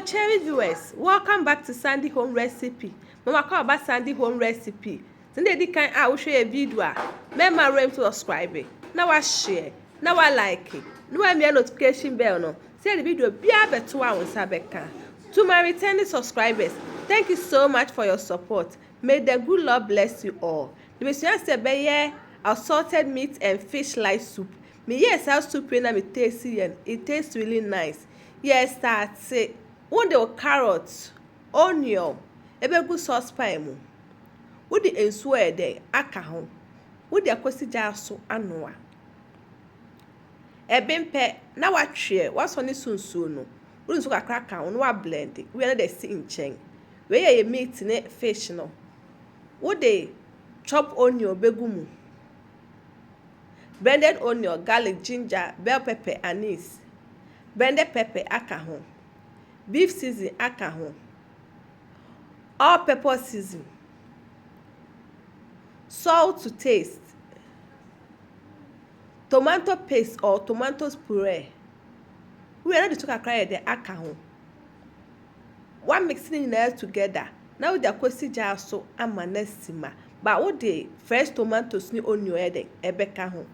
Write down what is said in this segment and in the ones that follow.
cherry viewers, welcome back to Sandy Home Recipe. Mama call about Sandy Home Recipe. Sunday di kan I will show a video. Remember to subscribe. Now I share. Now I like it. Now I me notification bell no. Say the video be able to one sabeka. To my returning subscribers, thank you so much for your support. May the good Lord bless you all. The mission say assorted meat and fish light soup. Me yes how soup na me tasty and it tastes really nice. Yes, that's it. One the carrots, onion, ebegu saucepan mu. Wo the ensuo ede aka ho. Wo the akwasi jaso anoa. Ebempe na watwe, waso ne sunsuo no. Wo nso kakra ka ho no wa blend. We na dey see nchen. We ye meat ne fish no. Wo the chop onion begu mu. Blended onion, garlic, ginger, bell pepper, anise. Blended pepper aka ho. Beef season aka ho. All pepper season. Salt to taste. Tomato paste or tomatoes puree. We are ready to cry the aka ho. One mixing it together. Now the kwesi jar so amanesima. But what the fresh tomatoes ni onion ebeka ho.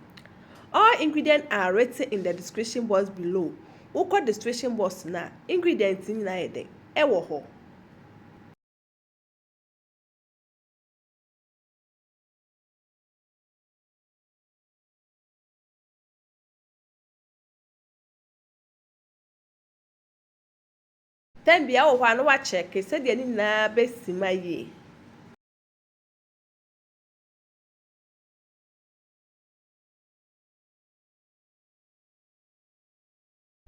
All ingredients are written in the description box below. Who description box na ingredients in na ewo ho. Then bia wo hwa no wa check say de ni na besima ye.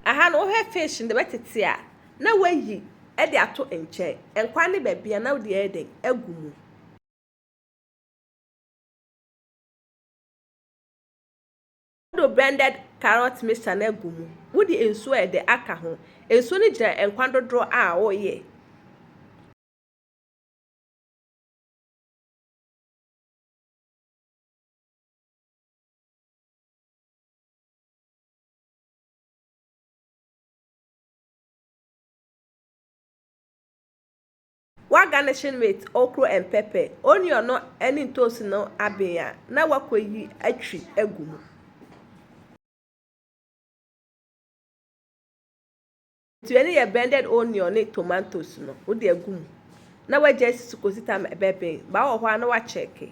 Aha no he fish in the betete a na wayi e de ato enche enkwa ne bebia na wo de eden agumu do blended carrot mixture na agumu wo de ensuo e de aka ho ensuo ne gira enkwa dodro a wo ye wa garnishing with okra and pepper onion no any toast no abia na wakoyi atwi agumu to any blended onion ne tomatoes no wo de agumu na wa just sukosita bebe ba wo hwa na wa check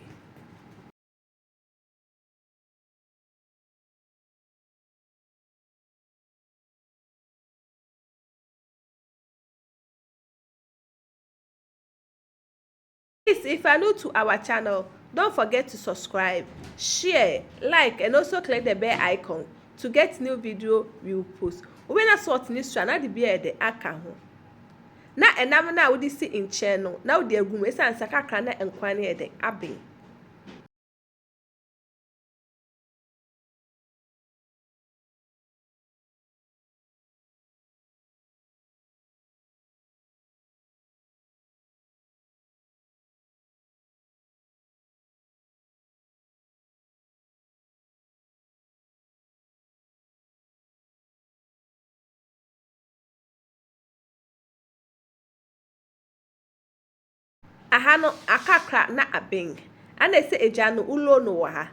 Please, if you are new to our channel, don't forget to subscribe, share, like, and also click the bell icon to get new video we will post. When I sort this one, na the beer the aka ho. Na enam na we see in channel. Now the agum esa ansaka kra na enkwane de abin. Aha no akakra na abin. Ana ese eja no ulo no wa ha.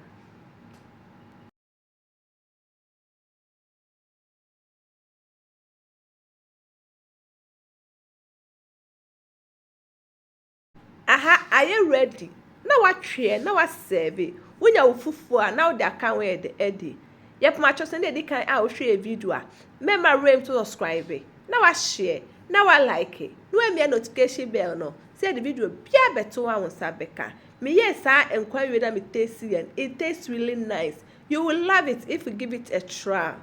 Aha, are you ready? Na watwe na wa serve. Wonya wo fufu a na wo de aka we de edi. Yep ma cho send di kan a wo hwe video a. Remember to subscribe. Na wa share, na wa like. No emi notification bell no. Say the video bia beto wa wonsa beka. Me yes enkwa we na me tasty and it tastes really nice. You will love it if you give it a try.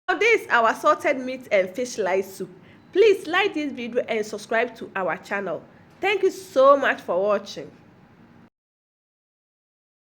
Now this is our assorted meat and fish light soup. Please like this video and subscribe to our channel. Thank you so much for watching.